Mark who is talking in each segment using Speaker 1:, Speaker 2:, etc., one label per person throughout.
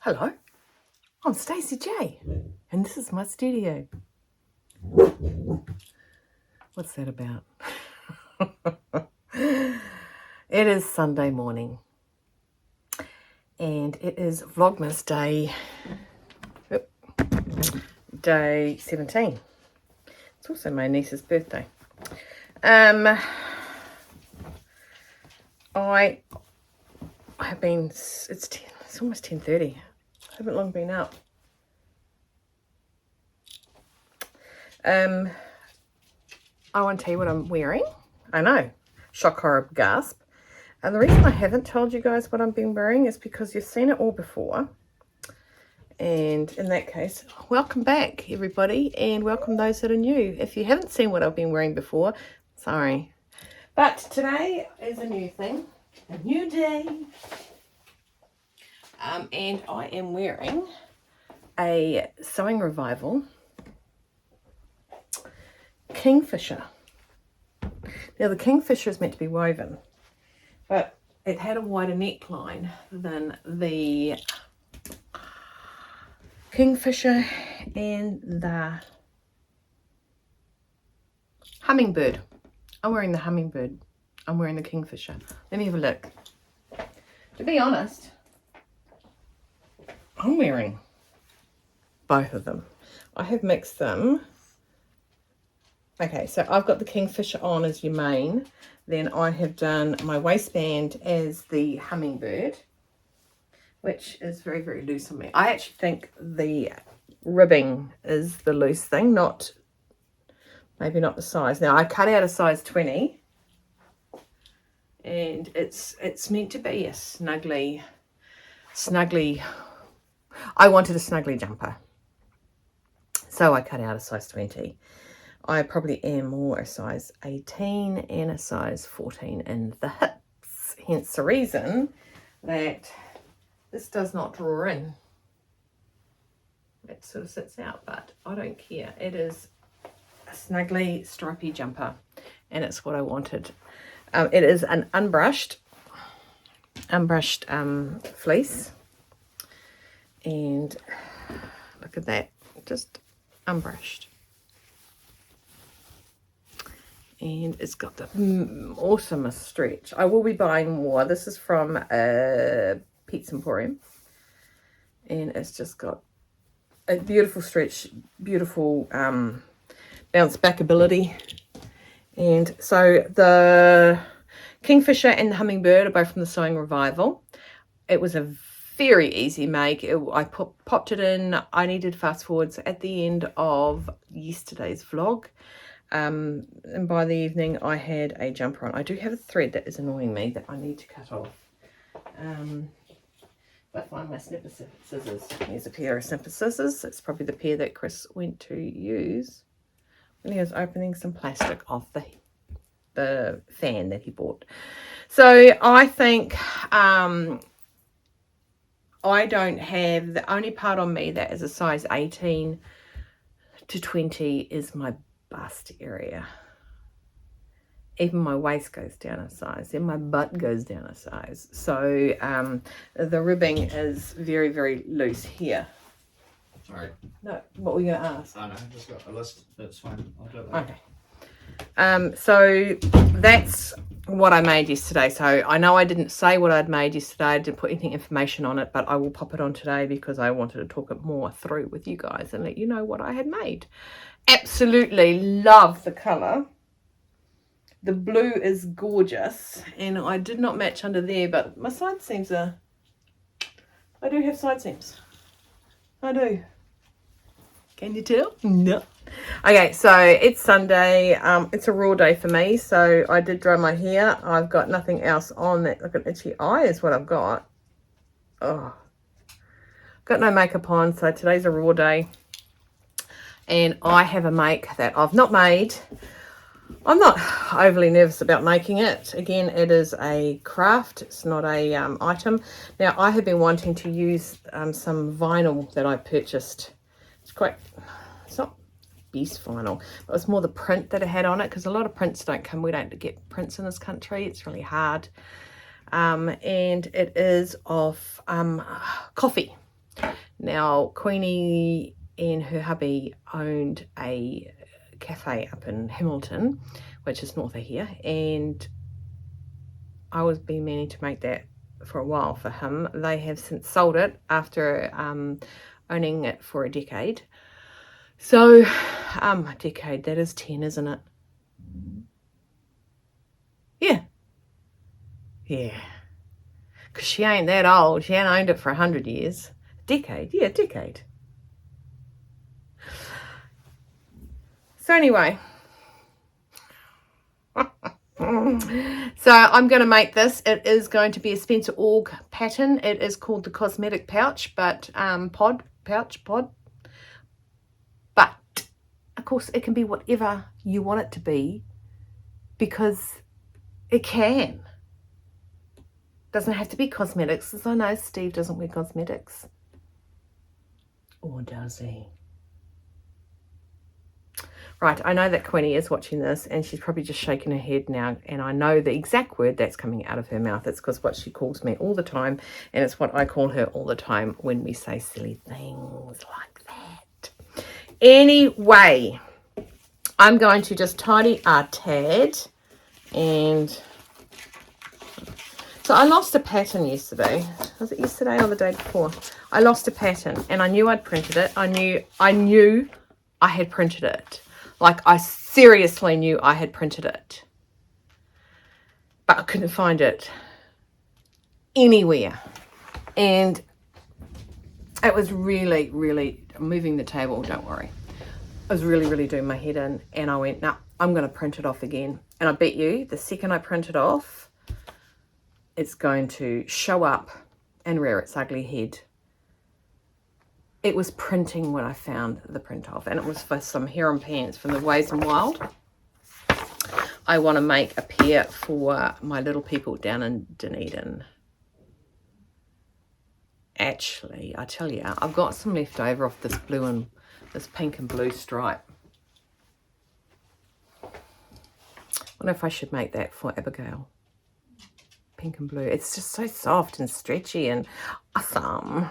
Speaker 1: Hello, I'm StaceyJ, and this is my studio. What's that about? It is Sunday morning, and it is Vlogmas day 17. It's also my niece's birthday. I have been, it's almost 10:30. I haven't long been up. I want to tell you what I'm wearing. I know, shock, horror, gasp. And the reason I haven't told you guys what I've been wearing is because you've seen it all before. And in that case, welcome back, everybody, and welcome those that are new. If you haven't seen what I've been wearing before, sorry. But today is a new thing, a new day. And I am wearing a Sewing Revival Kingfisher. Now the Kingfisher is meant to be woven, but it had a wider neckline than the Kingfisher and the Hummingbird. I'm wearing the Hummingbird. I'm wearing the Kingfisher. Let me have a look. To be honest, I'm wearing both of them. I have mixed them. Okay, so I've got the Kingfisher on as your main. Then I have done my waistband as the Hummingbird, which is very, very loose on me. I actually think the ribbing is the loose thing, maybe not the size. Now, I cut out a size 20, and it's meant to be a snuggly, I wanted a snuggly jumper, so I cut out a size 20. I probably am more a size 18 and a size 14 in the hips, hence the reason that this does not draw in. It sort of sits out, but I don't care. It is a snuggly, stripy jumper, and it's what I wanted. It is an unbrushed fleece, and look at that, just unbrushed. And it's got the awesomest stretch. I will be buying more. This is from Pete's Emporium, and it's just got a beautiful stretch, beautiful bounce back ability. And so the Kingfisher and the Hummingbird are both from the Sewing Revival. It was a very easy make. I popped it in. I needed fast forwards at the end of yesterday's vlog. And by the evening I had a jumper on. I do have a thread that is annoying me that I need to cut off. If I find my snipper scissors. Here's a pair of snipper scissors. It's probably the pair that Chris went to use when he was opening some plastic off the fan that he bought. So I think I don't have, the only part on me that is a size 18 to 20 is my bust area. Even my waist goes down a size, and my butt goes down a size. So the ribbing is very, very loose here.
Speaker 2: Sorry.
Speaker 1: No, what were you going to ask?
Speaker 2: I know, I've just got a list. That's fine. I'll do it later.
Speaker 1: Okay. So that's what I made yesterday. So I know I didn't say what I'd made yesterday. I didn't put any information on it, but I will pop it on today because I wanted to talk it more through with you guys and let you know what I had made. Absolutely love the colour. The blue is gorgeous, and I did not match under there, but my side seams are, I do have side seams. I do. Can you tell? No. Okay, so it's Sunday. It's a raw day for me, so I did dry my hair. I've got nothing else on. That look, an itchy eye is what I've got. Oh, got no makeup on, so today's a raw day. And I have a make that I've not made. I'm not overly nervous about making it. Again, it is a craft. It's not a item. Now, I have been wanting to use some vinyl that I purchased. It's not best vinyl, but it's more the print that it had on it, because a lot of prints don't come. We don't get prints in this country. It's really hard. And it is of coffee. Now, Queenie and her hubby owned a cafe up in Hamilton, which is north of here, and I was been meaning to make that for a while for him. They have since sold it after owning it for a decade. So, a decade, that is 10, isn't it? Yeah. Yeah. Because she ain't that old. She ain't owned it for 100 years. Decade. Yeah, decade. So anyway. So I'm going to make this. It is going to be a Spencer Ogg pattern. It is called the cosmetic pouch, but pod. But of course it can be whatever you want it to be, because it can. Doesn't have to be cosmetics, as I know Steve doesn't wear cosmetics. Or does he? Right, I know that Queenie is watching this and she's probably just shaking her head now, and I know the exact word that's coming out of her mouth. It's because what she calls me all the time, and it's what I call her all the time when we say silly things like that. Anyway, I'm going to just tidy our tad, and so I lost a pattern yesterday. Was it yesterday or the day before? I lost a pattern and I knew I'd printed it. I knew I had printed it. Like, I seriously knew I had printed it. But I couldn't find it anywhere. And it was really, really moving the table, don't worry. I was really, really doing my head in. And I went, no, I'm going to print it off again. And I bet you the second I print it off, it's going to show up and rear its ugly head. It was printing when I found the print off, and it was for some harem pants from the Ways and Wild. I want to make a pair for my little people down in Dunedin. Actually, I tell you, I've got some left over off this blue and this pink and blue stripe. I wonder if I should make that for Abigail. Pink and blue. It's just so soft and stretchy and awesome.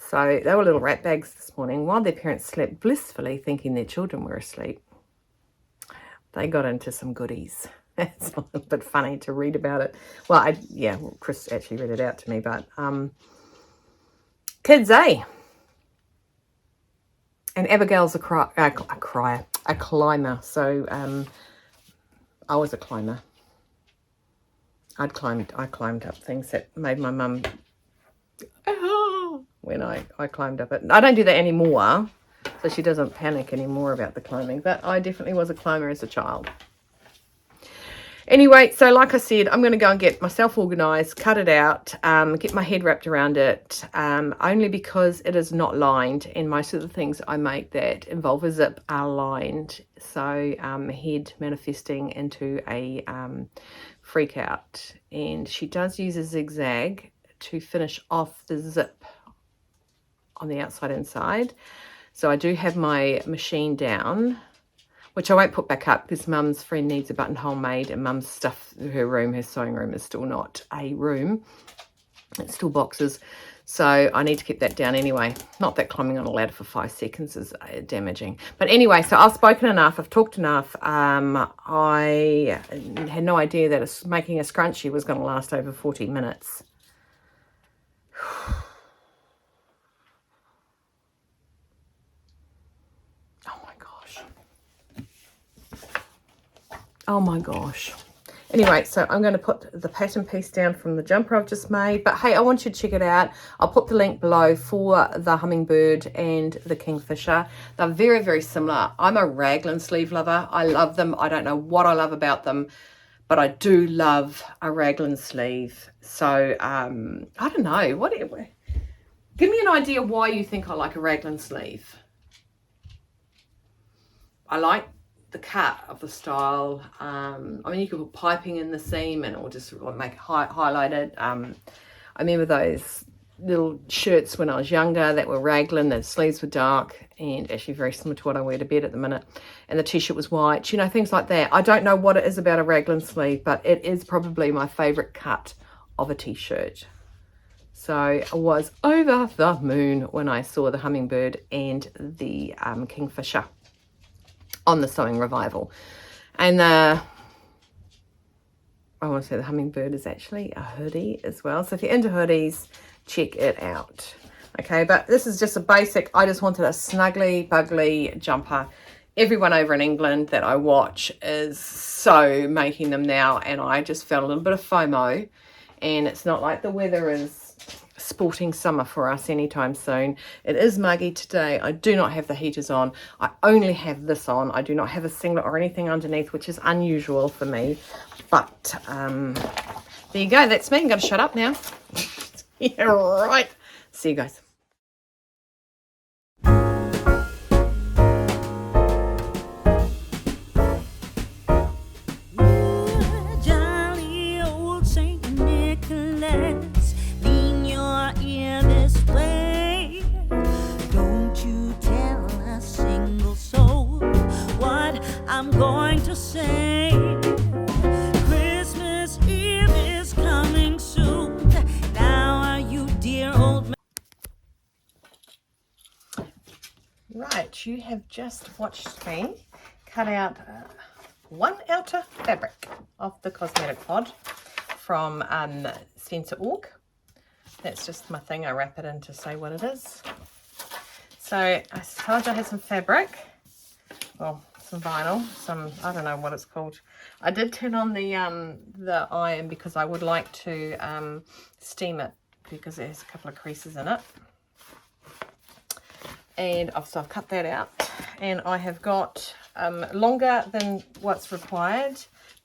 Speaker 1: So they were little rat bags this morning while their parents slept blissfully, thinking their children were asleep. They got into some goodies. It's a little bit funny to read about it. Well, Chris actually read it out to me, but kids, eh? And Abigail's a climber. So I was a climber. I climbed up things that made my mum when I climbed up it. I don't do that anymore, so she doesn't panic anymore about the climbing, but I definitely was a climber as a child. Anyway, so like I said, I'm going to go and get myself organised, cut it out, get my head wrapped around it, only because it is not lined, and most of the things I make that involve a zip are lined. So head manifesting into a freak out, and she does use a zigzag to finish off the zip on the outside inside. So I do have my machine down, which I won't put back up because Mum's friend needs a buttonhole made, and Mum's stuff, her room, her sewing room is still not a room. It's still boxes. So I need to keep that down anyway. Not that climbing on a ladder for 5 seconds is damaging. But anyway, so I've spoken enough. I've talked enough. I had no idea that making a scrunchie was going to last over 40 minutes. Oh my gosh. Anyway, so I'm going to put the pattern piece down from the jumper I've just made. But hey, I want you to check it out. I'll put the link below for the hummingbird and the kingfisher. They're very, very similar. I'm a raglan sleeve lover. I love them. I don't know what I love about them, but I do love a raglan sleeve. So, I don't know. Give me an idea why you think I like a raglan sleeve. I like the cut of the style. I mean, you could put piping in the seam and it will just make it highlighted. I remember those little shirts when I was younger that were raglan, the sleeves were dark and actually very similar to what I wear to bed at the minute, and the t-shirt was white, you know, things like that. I don't know what it is about a raglan sleeve, but it is probably my favorite cut of a t-shirt. So I was over the moon when I saw the hummingbird and the kingfisher on the Sewing Revival. And I want to say the hummingbird is actually a hoodie as well. So if you're into hoodies, check it out. Okay, but this is just a basic, I just wanted a snuggly, bugly jumper. Everyone over in England that I watch is so making them now, and I just felt a little bit of FOMO. And it's not like the weather is sporting summer for us anytime soon. It is muggy today. I do not have the heaters on. I only have this on. I do not have a singlet or anything underneath, which is unusual for me. But there you go. That's me. I'm going to shut up now. Yeah, right. See you guys.
Speaker 3: Jolly old Saint Nicholas, lean your ear this way. Don't you tell a single soul what I'm going to say. Christmas Eve is coming soon. Now are you dear old man?
Speaker 1: Right, you have just watched me cut out one outer fabric of the cosmetic pod from Spencer Ogg. That's just my thing. I wrap it in to say what it is. So I told you I had some fabric, well, some vinyl, some, I don't know what it's called. I did turn on the iron because I would like to steam it because it has a couple of creases in it. And so I've cut that out, and I have got longer than what's required,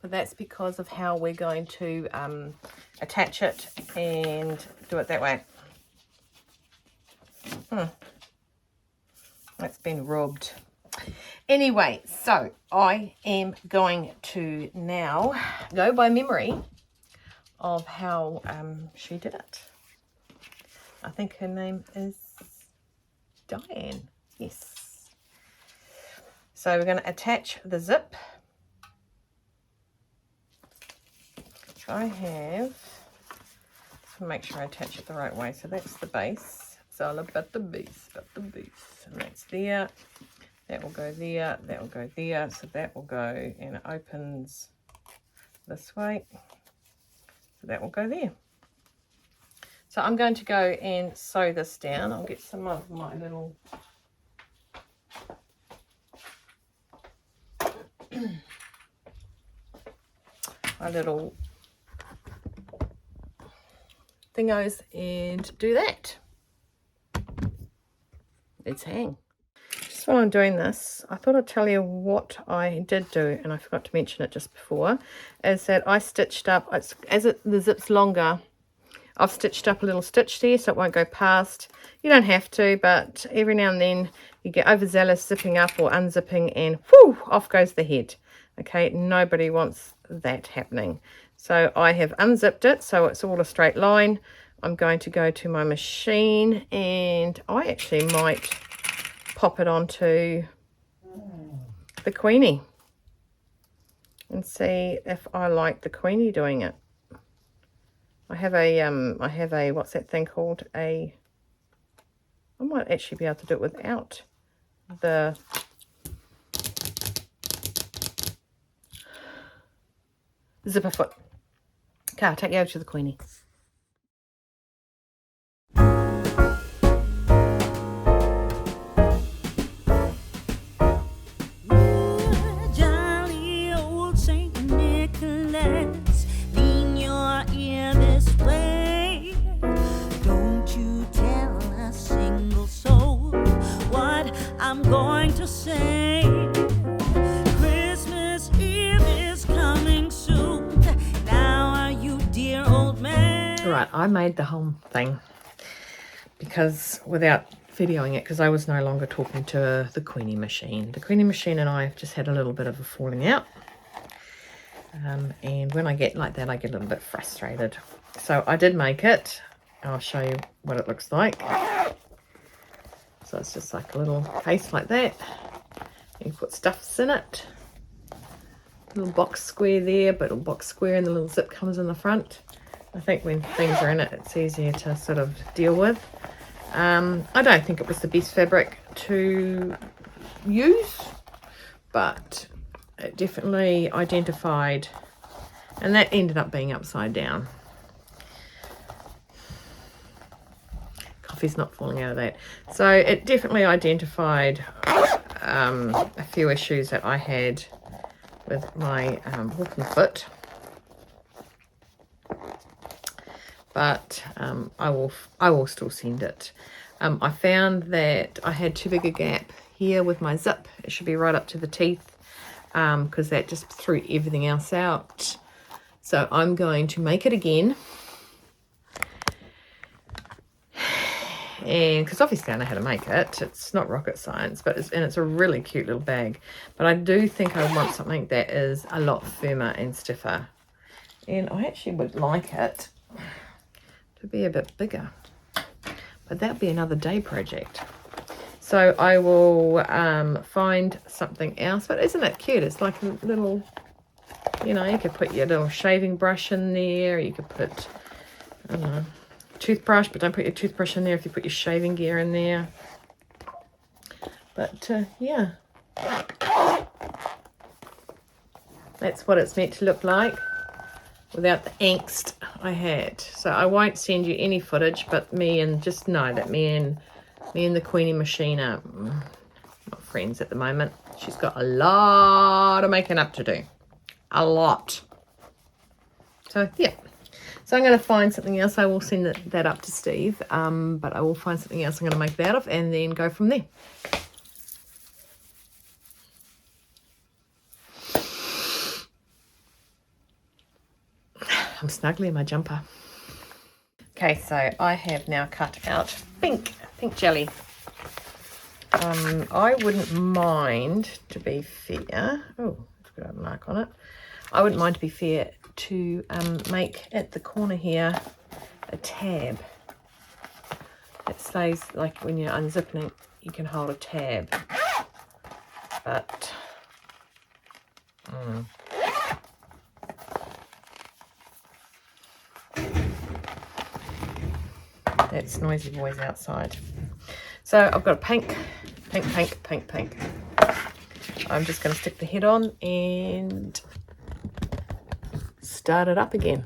Speaker 1: but that's because of how we're going to attach it and do it that way. That's been rubbed. Anyway, so I am going to now go by memory of how she did it. I think her name is Diane. Yes. So we're going to attach the zip. I have, just make sure I attach it the right way. So that's the base. It's all about the base, and that's there. That will go there. That will go there. So that will go, and it opens this way. So that will go there. So I'm going to go and sew this down. I'll get some of my little thingos and do that. Let's hang. Just while I'm doing this, I thought I'd tell you what I did do, and I forgot to mention it just before, is that I stitched up, the zip's longer, I've stitched up a little stitch there so it won't go past. You don't have to, but every now and then you get overzealous zipping up or unzipping and whoo, off goes the head. Okay, nobody wants that happening. So I have unzipped it so it's all a straight line. I'm going to go to my machine, and I actually might pop it onto the Queenie and see if I like the Queenie doing it. I have a what's that thing called? I might actually be able to do it without the zipper foot. Okay, I'll take you over to the Queenie.
Speaker 3: Jolly old Saint Nicholas, lean your ear this way. Don't you tell a single soul what I'm going to say. Christmas Eve is coming soon. Now are you dear old man?
Speaker 1: Right, I made the whole thing because without videoing it, because I was no longer talking to the Queenie machine. The Queenie machine and I have just had a little bit of a falling out. And when I get like that, I get a little bit frustrated. So I did make it. I'll show you what it looks like. So it's just like a little case like that. You put stuffs in it. Little box square there, but a box square, and the little zip comes in the front. I think when things are in it, it's easier to sort of deal with. I don't think it was the best fabric to use, but it definitely identified, and that ended up being upside down. Coffee's not falling out of that. So it definitely identified a few issues that I had with my walking foot. But I will still send it. I found that I had too big a gap here with my zip. It should be right up to the teeth, because that just threw everything else out. So I'm going to make it again. And because obviously I know how to make it, it's not rocket science, but it's a really cute little bag. But I do think I want something that is a lot firmer and stiffer, and I actually would like it to be a bit bigger, but that'll be another day project. So I will find something else. But isn't it cute? It's like a little, you know, you could put your little shaving brush in there, you could put, I don't know, toothbrush, but don't put your toothbrush in there if you put your shaving gear in there. But yeah, that's what it's meant to look like without the angst I had. So I won't send you any footage, but just know that me and the Queenie machine are not friends at the moment. She's got a lot of making up to do, a lot. So yeah. So I'm going to find something else. I will send that up to Steve, but I will find something else I'm going to make that of, and then go from there. I'm snuggly in my jumper. Okay, so I have now cut out pink jelly. I wouldn't mind, to be fair, oh, it's got a mark on it. I wouldn't mind, to be fair, to make at the corner here a tab. It stays, like when you're unzipping it, you can hold a tab. But that's noisy boys outside. So I've got a pink. I'm just going to stick the head on and start it up again.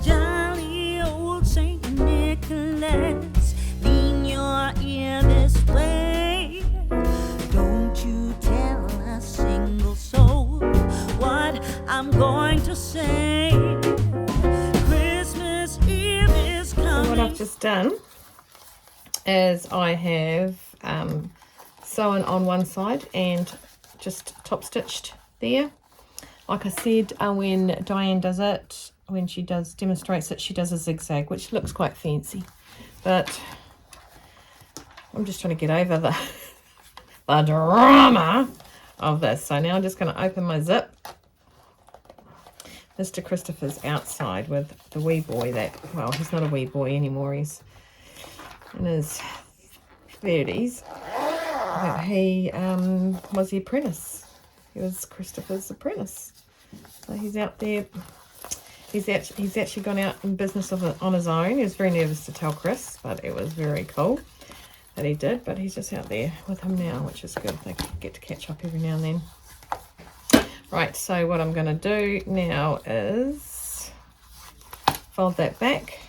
Speaker 3: Jolly old Saint Nicholas, lean your ear this way. Don't you tell a single soul what I'm going to say. Christmas Eve is coming.
Speaker 1: What I've just done is I have sewn on one side and just top stitched there. Like I said, when Diane does it, when she demonstrates it, she does a zigzag, which looks quite fancy. But I'm just trying to get over the drama of this. So now I'm just going to open my zip. Mr. Christopher's outside with the wee boy well, he's not a wee boy anymore. He's in his 30s. But he was the apprentice. He was Christopher's apprentice. So he's out there. He's actually gone out in business on his own. He was very nervous to tell Chris, but it was very cool that he did. But he's just out there with him now, which is good. They get to catch up every now and then. Right, so what I'm going to do now is fold that back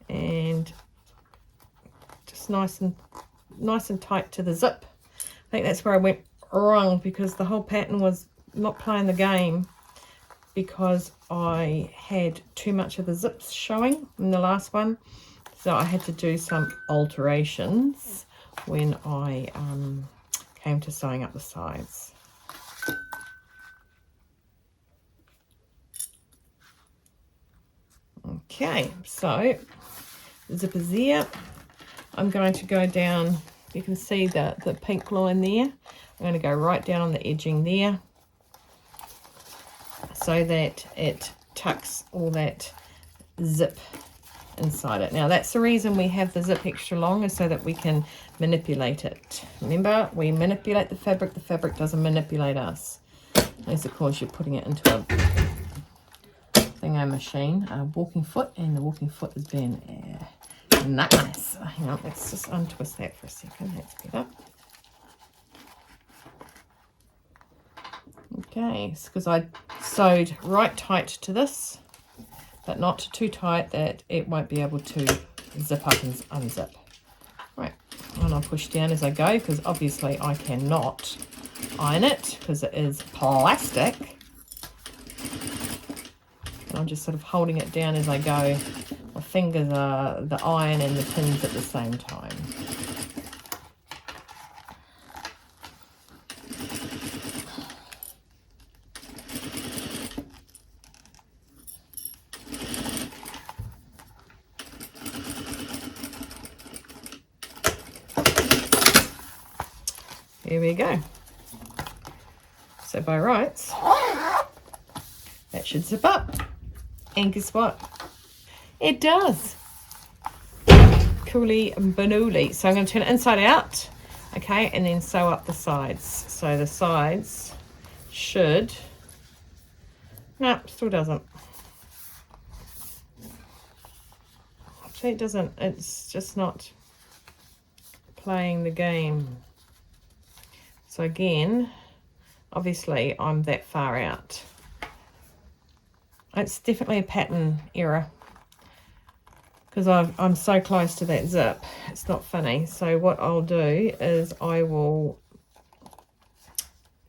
Speaker 1: and just nice and tight to the zip. I think that's where I went wrong, because the whole pattern was not playing the game, because I had too much of the zips showing in the last one. So I had to do some alterations when I came to sewing up the sides. Okay, so the zip is there. I'm going to go down, you can see the pink line there. I'm going to go right down on the edging there so that it tucks all that zip inside it. Now that's the reason we have the zip extra long, is so that we can manipulate it. Remember, we manipulate the fabric doesn't manipulate us. Unless of course you're putting it into a thingo machine, a walking foot, and the walking foot is being nice. Hang on, let's just untwist that for a second. That's better. Okay, it's because I sewed right tight to this, but not too tight that it won't be able to zip up and unzip. Right, and I'll push down as I go, because obviously I cannot iron it because it is plastic. And I'm just sort of holding it down as I go. My fingers are the iron and the pins at the same time. Here we go. So by rights, that should zip up. And guess what? It does. Cooly and banooly. So I'm going to turn it inside out, okay, and then sew up the sides. So the sides should... No, still doesn't. Actually, it doesn't. It's just not playing the game. So again, obviously I'm that far out. It's definitely a pattern error, because I'm so close to that zip. It's not funny. So what I'll do is I will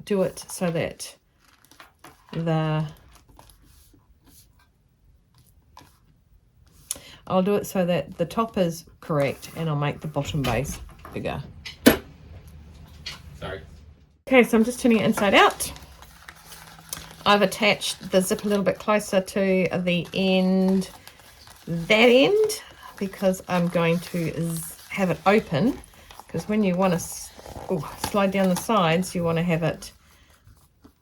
Speaker 1: do it so that the top is correct, and I'll make the bottom base bigger.
Speaker 2: Sorry.
Speaker 1: Okay, so I'm just turning it inside out. I've attached the zip a little bit closer to the end, that end, because I'm going to have it open, because when you want to slide down the sides, you want to have it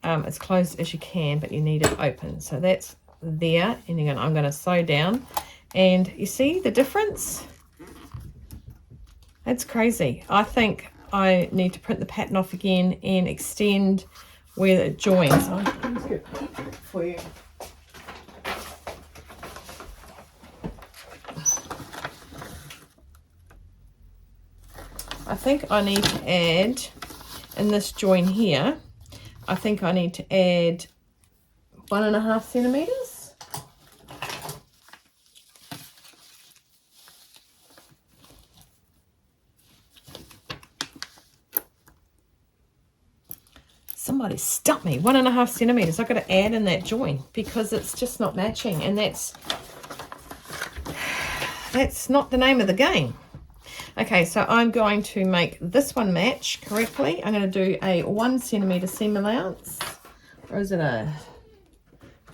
Speaker 1: as close as you can, but you need it open. So that's there, and I'm going to sew down, and you see the difference? That's crazy. I think I need to print the pattern off again and extend where it joins. Let's get for you. I think I need to add, in this join here, I think I need to add 1.5 centimeters. Somebody stop me. 1.5 centimeters. I've got to add in that join because it's just not matching, and that's not the name of the game. Okay, so I'm going to make this one match correctly. I'm going to do a 1 centimeter seam allowance, or is it a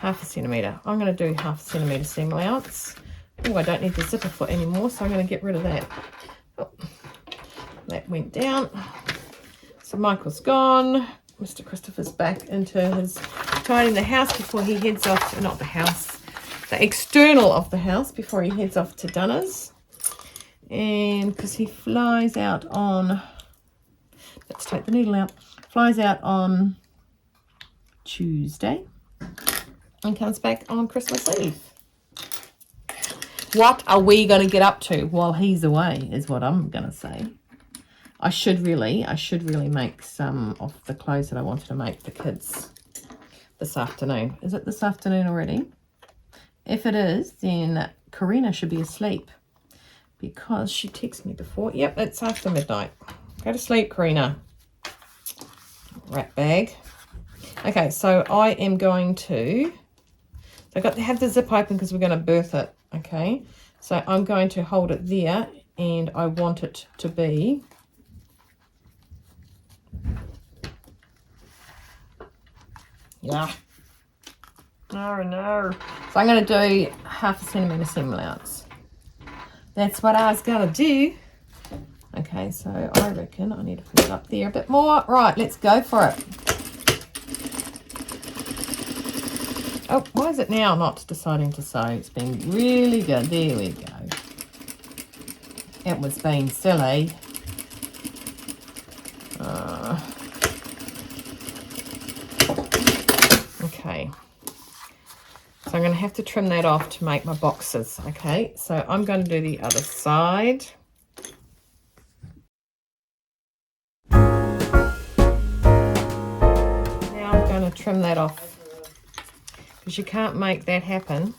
Speaker 1: 1/2 centimeter? I'm going to do 1/2 centimeter seam allowance. Oh, I don't need the zipper foot anymore, so I'm going to get rid of that. Oh, that went down. So Michael's gone. Mr. Christopher's back into his tidying the house before he heads off to, not the house, the external of the house, before he heads off to Dunner's. And because he flies out on, let's take the needle out, flies out on Tuesday and comes back on Christmas Eve. What are we going to get up to while he's away is what I'm going to say. I should really make some of the clothes that I wanted to make the kids this afternoon. Is it this afternoon already? If it is, then Karina should be asleep because she texted me before. Yep, it's after midnight. Go to sleep, Karina. Rat bag. Okay, so I am going to, so I've got to have the zip open because we're going to birth it. Okay, so I'm going to hold it there, and I want it to be no. So I'm going to do 1/2 centimeter seam allowance. That's what I was going to do. Okay, so I reckon I need to put it up there a bit more. Right, let's go for it. Oh, why is it now not deciding to sew? It's been really good. There we go. it was being silly. Okay. So I'm going to have to trim that off to make my boxes. Okay, so I'm going to do the other side. Now I'm going to trim that off, because you can't make that happen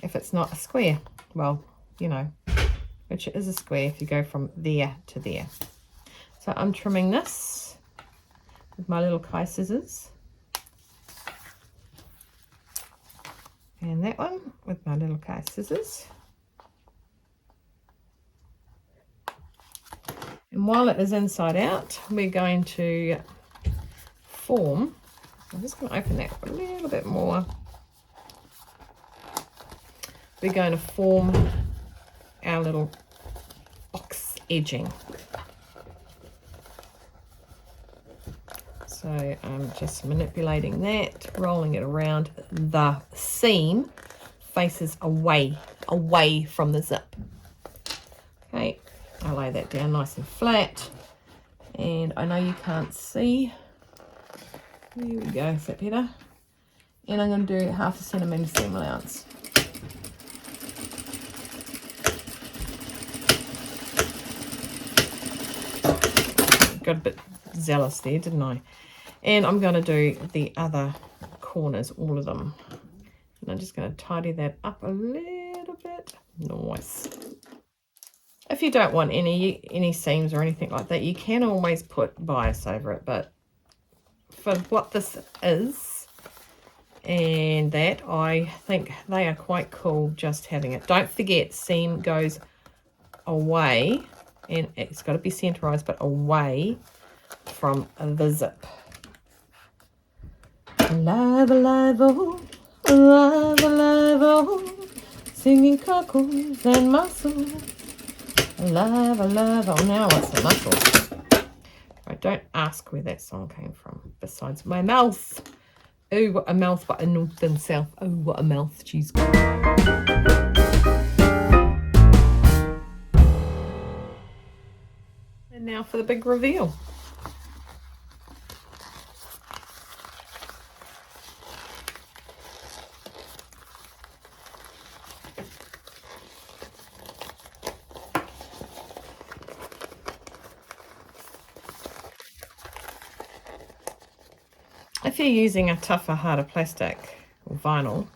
Speaker 1: if it's not a square. Well, you know, which is a square if you go from there to there. So I'm trimming this with my little Kai scissors. And that one with my little Kai scissors. And while it is inside out, we're going to form, I'm just going to open that a little bit more. We're going to form our little box edging. So I'm just manipulating that, rolling it around. The seam faces away from the zip. Okay, I lay that down nice and flat. And I know you can't see. There we go, is that better? And I'm going to do 1/2 centimetre seam allowance. Got a bit zealous there, didn't I? And I'm going to do the other corners, all of them. And I'm just going to tidy that up a little bit. Nice. If you don't want any seams or anything like that, you can always put bias over it. But for what this is, and that, I think they are quite cool just having it. Don't forget, seam goes away, and it's got to be centerized, but away from the zip. Alive, alive, oh, alive, alive, oh, singing cockles and mussels. Alive, alive, oh, now it's the mussels. Right, don't ask where that song came from, besides my mouth. Oh, what a mouth, what a north and south. Oh, what a mouth she's got. And now for the big reveal. If you're using a tougher, harder plastic or vinyl,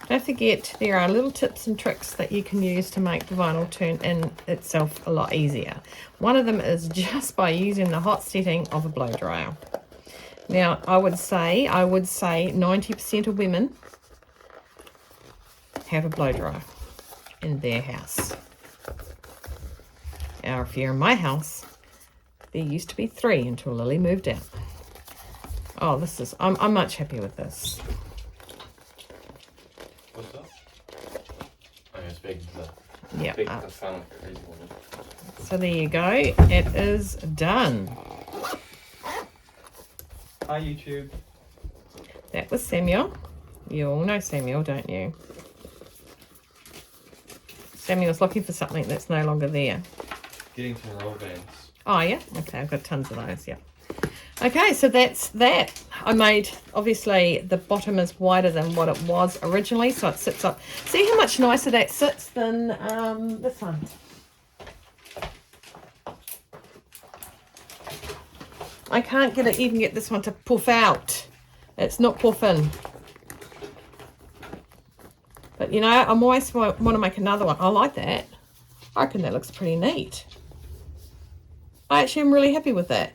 Speaker 1: don't forget there are little tips and tricks that you can use to make the vinyl turn in itself a lot easier. One of them is just by using the hot setting of a blow dryer. Now, I would say 90% of women have a blow dryer in their house. Now, if you're in my house, there used to be 3 until Lily moved out. Oh, this is, I'm much happier with this.
Speaker 2: What's that? I'm speaking to the
Speaker 1: Yeah.
Speaker 2: big fan of crazy woman.
Speaker 1: So there you go. It is done.
Speaker 2: Hi YouTube.
Speaker 1: That was Samuel. You all know Samuel, don't you? Samuel's looking for something that's no longer there.
Speaker 2: Getting some roll bands.
Speaker 1: Oh, yeah? Okay, I've got tons of those, yeah. Okay, so that's that. I made, obviously, the bottom is wider than what it was originally, so it sits up. See how much nicer that sits than this one? I can't even get this one to puff out. It's not puffing. But, you know, I'm always want to make another one. I like that. I reckon that looks pretty neat. I actually am really happy with that.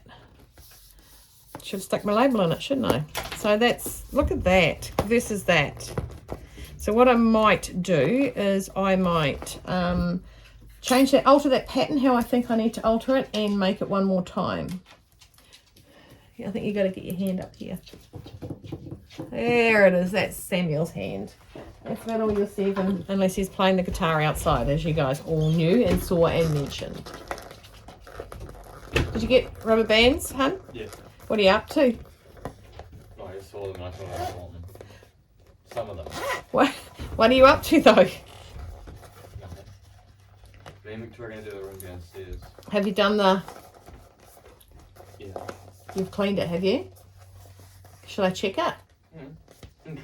Speaker 1: Should have stuck my label on it, shouldn't I? So that's, look at that versus that. So what I might do is I might change that, alter that pattern how I think I need to alter it, and make it one more time. I think you got to get your hand up here. There it is. That's Samuel's hand. That's about all you'll see of him, unless he's playing the guitar outside, as you guys all knew and saw and mentioned. Did you get rubber bands, hun?
Speaker 2: Yeah.
Speaker 1: What are you up to?
Speaker 2: Oh, I just saw them and I thought I want them. Some of them.
Speaker 1: What are you up to, though?
Speaker 2: Nothing. Me and Victoria are going to do the room downstairs.
Speaker 1: Have you done the...
Speaker 2: Yeah.
Speaker 1: You've cleaned it, have you? Should I check it?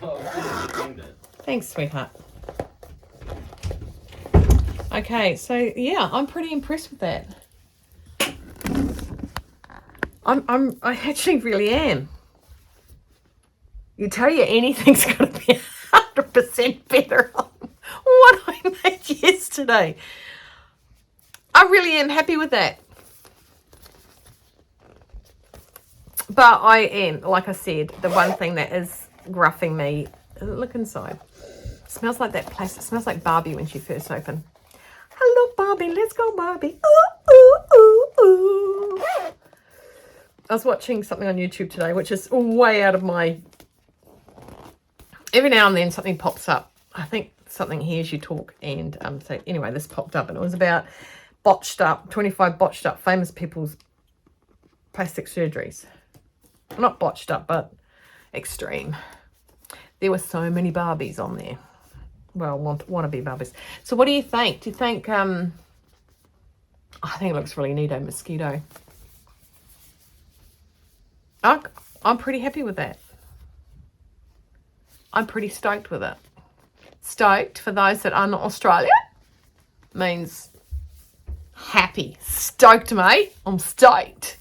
Speaker 2: No, I cleaned it.
Speaker 1: Thanks, sweetheart. Okay, so yeah, I'm pretty impressed with that. I actually really am. You tell you anything's going to be 100% better on what I made yesterday. I really am happy with that. But I am, like I said, the one thing that is gruffing me, look inside. It smells like that place. It smells like Barbie when she first opened. Hello, Barbie. Let's go, Barbie. Ooh, ooh, ooh, ooh. I was watching something on YouTube today, which is way out of my... Every now and then something pops up. I think something hears you talk. And so anyway, this popped up and it was about 25 botched up famous people's plastic surgeries. Not botched up, but extreme. There were so many Barbies on there. Well, wannabe Barbies. So what do you think? Do you think, I think it looks really neato, mosquito. I'm pretty happy with that. I'm pretty stoked with it. Stoked, for those that are not Australia, means happy. Stoked, mate. I'm stoked.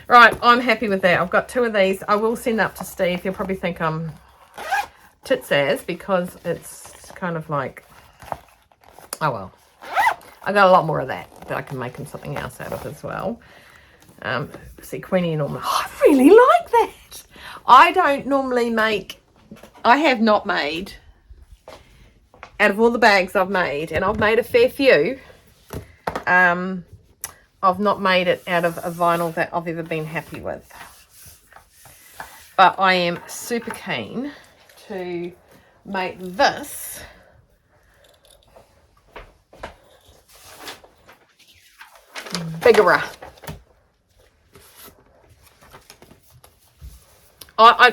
Speaker 1: Right, I'm happy with that. I've got 2 of these. I will send up to Steve. He'll probably think I'm tits-ass because it's kind of like, oh well. I got a lot more of that I can make him something else out of as well. See, Queenie normally, I really like that. I don't normally make, I have not made, out of all the bags I've made, and I've made a fair few, I've not made it out of a vinyl that I've ever been happy with. But I am super keen to make this bigger. I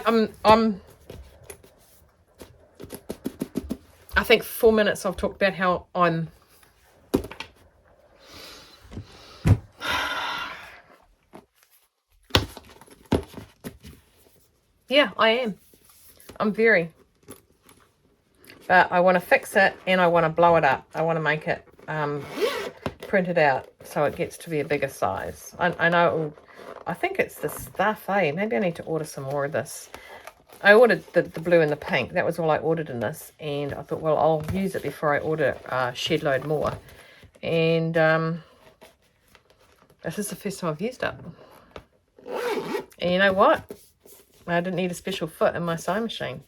Speaker 1: think 4 minutes I've talked about how I'm yeah, I am. I'm very. But I want to fix it and I want to blow it up. I want to make it print it out so it gets to be a bigger size. I know it will, I think it's the stuff, eh? Maybe I need to order some more of this. I ordered the blue and the pink. That was all I ordered in this. And I thought, well, I'll use it before I order a shed load more. And this is the first time I've used it. And you know what? I didn't need a special foot in my sewing machine.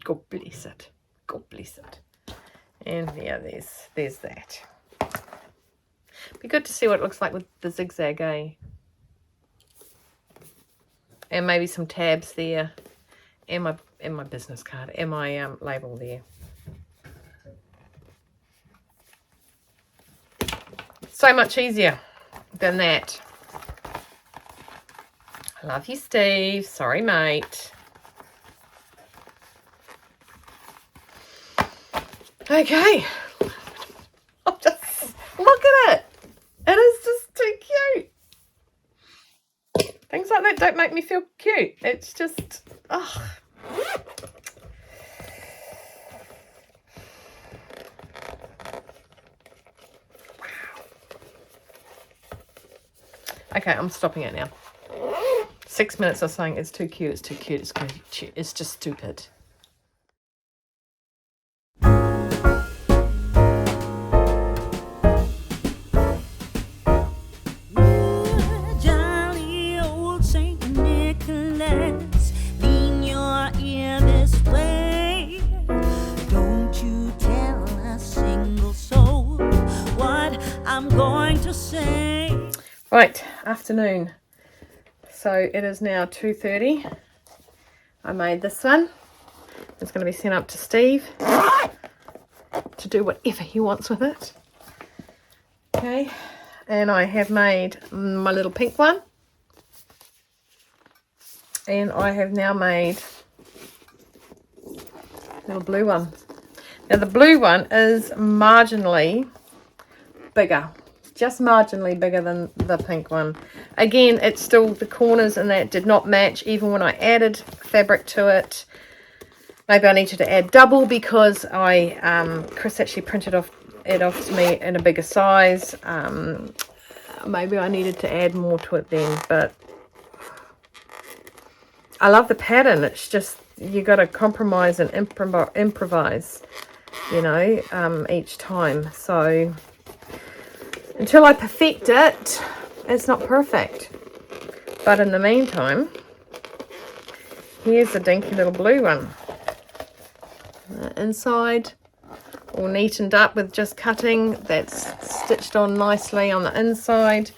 Speaker 1: God bless it. God bless it. And yeah, there's that. Be good to see what it looks like with the zigzag, eh? And maybe some tabs there. And my business card. And my label there. So much easier than that. I love you, Steve. Sorry, mate. Okay. Oh, just look at it. It is just too cute. Things like that don't make me feel cute. It's just, oh. Okay, I'm stopping it now. 6 minutes of saying it's too cute, it's too cute, it's cute. It's just stupid.
Speaker 3: Jolly old Saint Nicholas, lean your ear this way. Don't you tell a single soul what I'm going to say.
Speaker 1: Right, afternoon. So it is now 2:30. I made this one. It's going to be sent up to Steve to do whatever he wants with it. Okay, and I have made my little pink one. And I have now made a little blue one. Now the blue one is marginally bigger, just marginally bigger than the pink one. Again, it's still, the corners and that did not match even when I added fabric to it. Maybe I needed to add double because Chris actually printed it off to me in a bigger size. Maybe I needed to add more to it then, but I love the pattern. It's just, you got to compromise and improvise, you know, each time. So until I perfect it, it's not perfect. But in the meantime, here's the dinky little blue one. Inside, all neatened up with just cutting. That's stitched on nicely on the inside.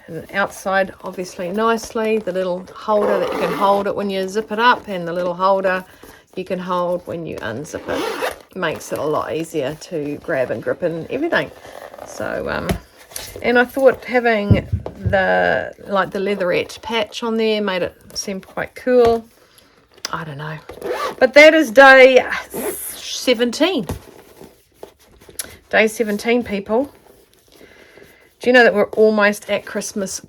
Speaker 1: And outside, obviously, nicely. The little holder that you can hold it when you zip it up, and the little holder you can hold when you unzip it. Makes it a lot easier to grab and grip and everything. So, and I thought having the leatherette patch on there made it seem quite cool. I don't know. But that is day 17. Day 17, people. Do you know that we're almost at Christmas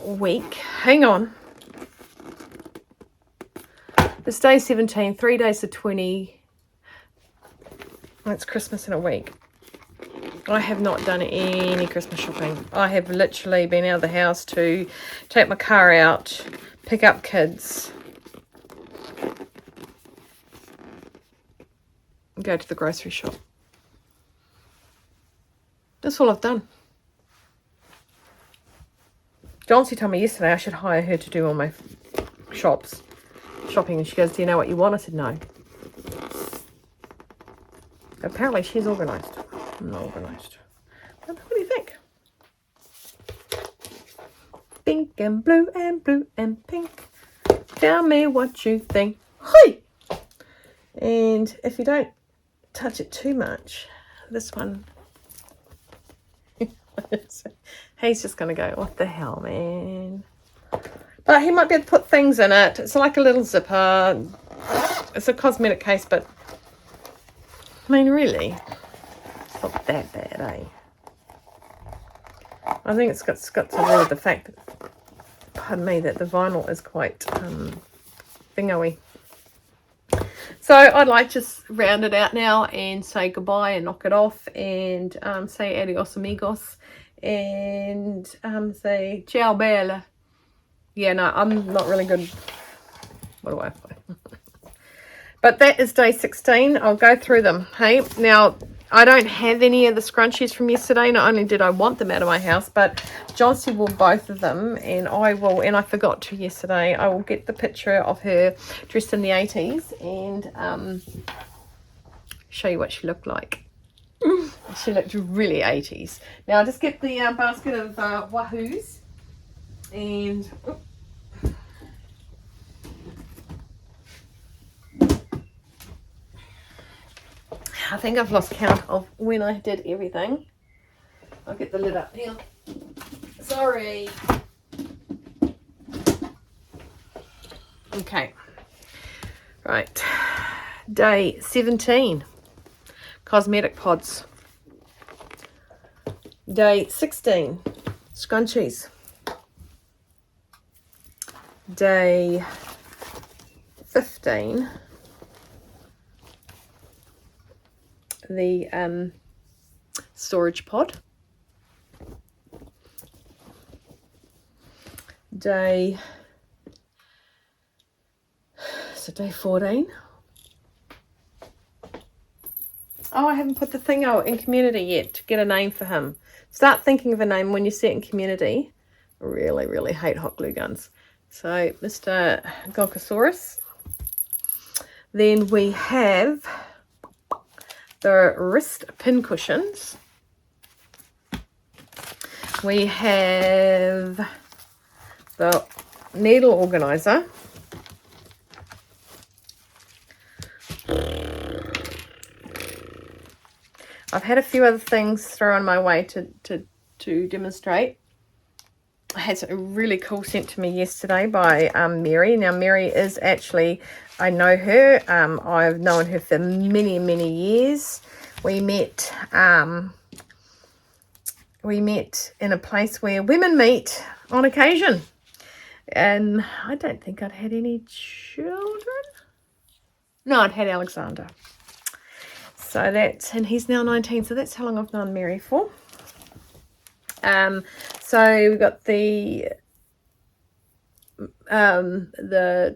Speaker 1: week? Hang on. It's day 17, 3 days to 20. It's Christmas in a week. I have not done any Christmas shopping. I have literally been out of the house to take my car out, pick up kids, and go to the grocery shop. That's all I've done. Johnsy told me yesterday I should hire her to do all my shopping, and she goes, do you know what you want? I said, no. Apparently she's organised. I'm not organised. What do you think? Pink and blue and pink. Tell me what you think. Hi! And if you don't touch it too much, this one, he's just going to go, what the hell, man? But he might be able to put things in it. It's like a little zipper. It's a cosmetic case, but I mean, really, it's not that bad, eh? I think it's got to do with the fact that, pardon me, that the vinyl is quite thingoey. So I'd like to just round it out now and say goodbye and knock it off, and say adios amigos, and say ciao bella. Yeah, no, I'm not really good. What do I play? But that is day 16. I'll go through them. Hey, now I don't have any of the scrunchies from yesterday. Not only did I want them out of my house, but Johnsy wore both of them, and I forgot to yesterday. I will get the picture of her dressed in the 80s and show you what she looked like. She looked really 80s. Now I'll just get the basket of wahoos, and I think I've lost count of when I did everything. I'll get the lid up now. Sorry. Okay. Right. Day 17. Cosmetic pods. Day 16. Scrunchies. Day 15. The storage pod. Day 14. Oh, I haven't put the thing out in community yet to get a name for him. Start thinking of a name when you see it in community. I really, really hate hot glue guns. So, Mr. Gonkosaurus. Then we have the wrist pin cushions. We have the needle organizer. I've had a few other things thrown my way to demonstrate. I had a really cool sent to me yesterday by Mary. Now, Mary is actually, I know her. I've known her for many, many years. We met in a place where women meet on occasion. And I don't think I'd had any children. No, I'd had Alexander. So and he's now 19, so that's how long I've known Mary for. So we've got the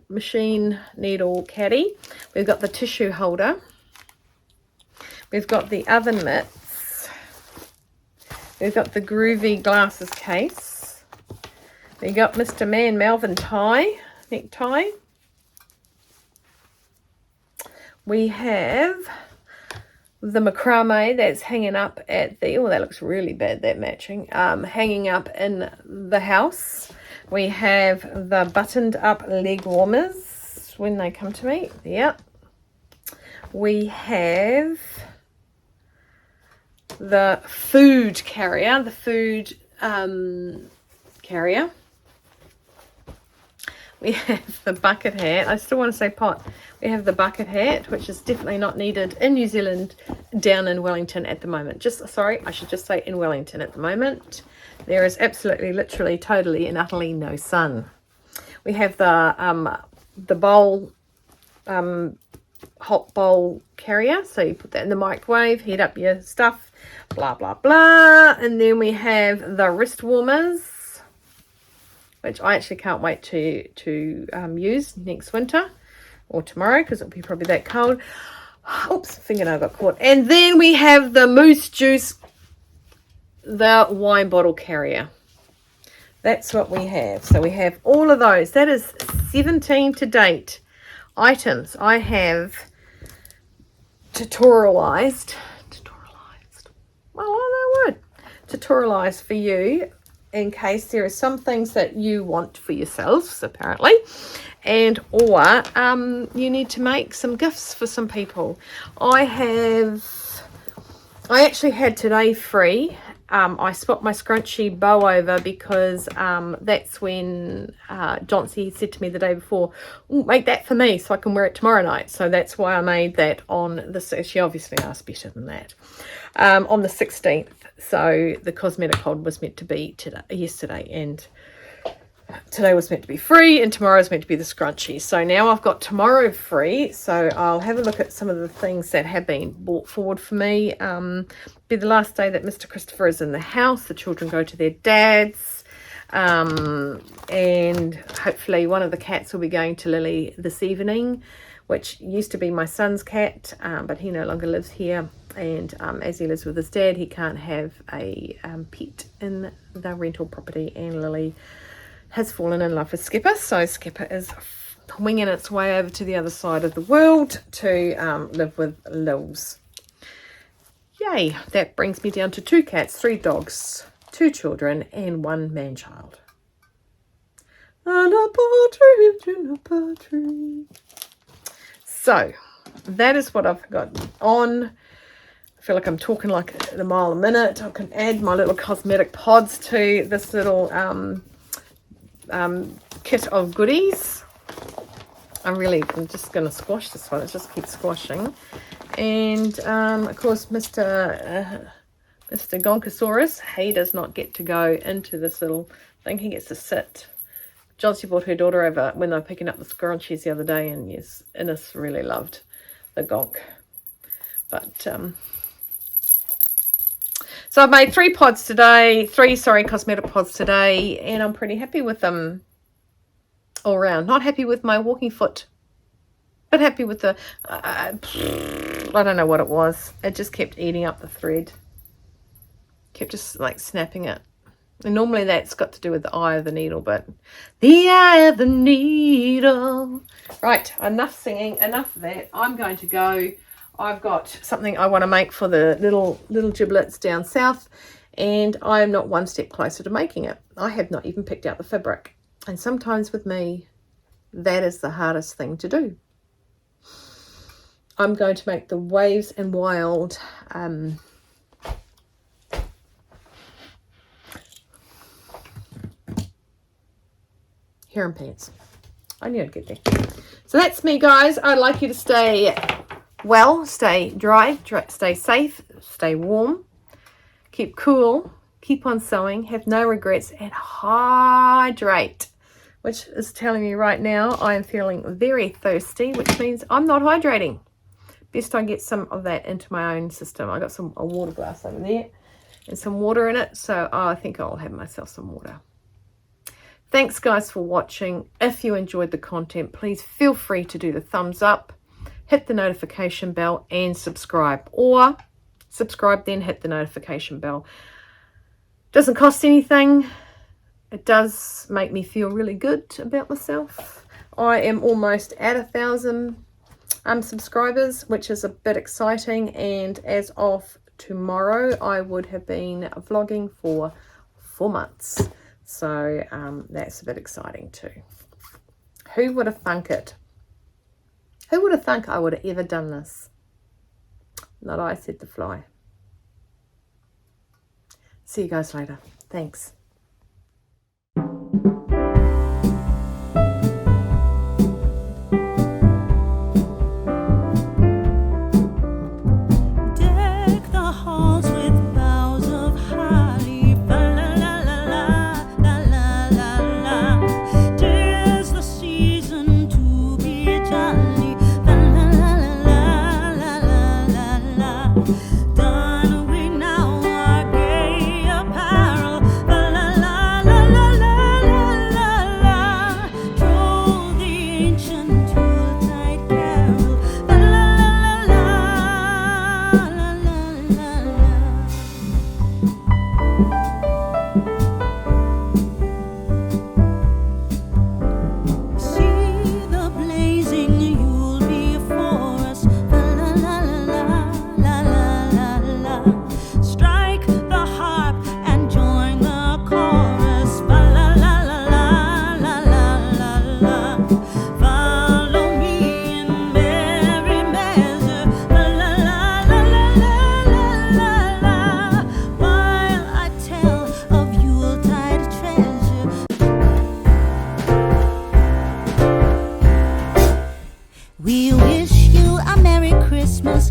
Speaker 1: machine needle caddy. We've got the tissue holder. We've got the oven mitts. We've got the Groovy glasses case. We got Mr. Man Melvin necktie. We have the macrame that's hanging up at the, oh, that looks really bad, that matching, hanging up in the house. We have the buttoned up leg warmers when they come to me. Yeah. We have the food carrier, carrier. We have the bucket hat. I still want to say pot. We have the bucket hat, which is definitely not needed in New Zealand, down in Wellington at the moment. I should just say in Wellington at the moment. There is absolutely, literally, totally and utterly no sun. We have the bowl, hot bowl carrier. So you put that in the microwave, heat up your stuff, blah, blah, blah. And then we have the wrist warmers, which I actually can't wait to use next winter or tomorrow, because it'll be probably that cold. Oops, fingernail got caught. And then we have the Moose Juice, the wine bottle carrier. That's what we have. So we have all of those. That is 17 to date items I have tutorialized. Well, I don't know what. Tutorialized for you, in case there are some things that you want for yourselves, apparently, and or you need to make some gifts for some people. I actually had today free. I swapped my scrunchy bow over because that's when Johnsy said to me the day before, make that for me so I can wear it tomorrow night. So that's why I made that on the, she obviously asked better than that, on the 16th. So the cosmetic pod was meant to be yesterday, and today was meant to be free, and tomorrow is meant to be the scrunchie. So now I've got tomorrow free, so I'll have a look at some of the things that have been brought forward for me. Be the last day that Mr. Christopher is in the house. The children go to their dad's, and hopefully one of the cats will be going to Lily this evening, which used to be my son's cat, but he no longer lives here. And as he lives with his dad, he can't have a pet in the rental property, and Lily has fallen in love with Skipper, so Skipper is winging its way over to the other side of the world to live with Lils. Yay! That brings me down to 2 cats, 3 dogs, 2 children, and 1 man-child. And a partridge in a pear tree. So that is what I've got on. I feel like I'm talking like a mile a minute. I can add my little cosmetic pods to this little kit of goodies. I'm just going to squash this one. It just keeps squashing. And of course, Mr. Gonkosaurus, he does not get to go into this little thing. He gets to sit. Johnsy brought her daughter over when they were picking up the scrunchies the other day, and yes, Innes really loved the gonk. But so I've made 3 pods today, 3 cosmetic pods today, and I'm pretty happy with them all around. Not happy with my walking foot, but happy with the, I don't know what it was. It just kept eating up the thread. Kept just like snapping it. And normally that's got to do with the eye of the needle, but the eye of the needle. Right, enough singing, enough of that. I'm going to go. I've got something I want to make for the little giblets down south, and I am not one step closer to making it. I have not even picked out the fabric, and sometimes with me that is the hardest thing to do. I'm going to make the Waves and Wild Hair and pants. I knew I'd get there. So that's me, guys. I'd like you to stay well, stay dry, stay safe, stay warm, keep cool, keep on sewing, have no regrets, and hydrate, which is telling me right now I am feeling very thirsty, which means I'm not hydrating. Best I get some of that into my own system. I got a water glass over there and some water in it, so I think I'll have myself some water. Thanks, guys, for watching. If you enjoyed the content, please feel free to do the thumbs up, hit the notification bell, and subscribe. Or subscribe, then hit the notification bell. Doesn't cost anything. It does make me feel really good about myself. I am almost at 1,000 subscribers, which is a bit exciting. And as of tomorrow, I would have been vlogging for 4 months. So that's a bit exciting too. Who would have thunk it? Who would have thunk I would have ever done this? Not I, said the fly. See you guys later. Thanks.
Speaker 3: We wish you a Merry Christmas.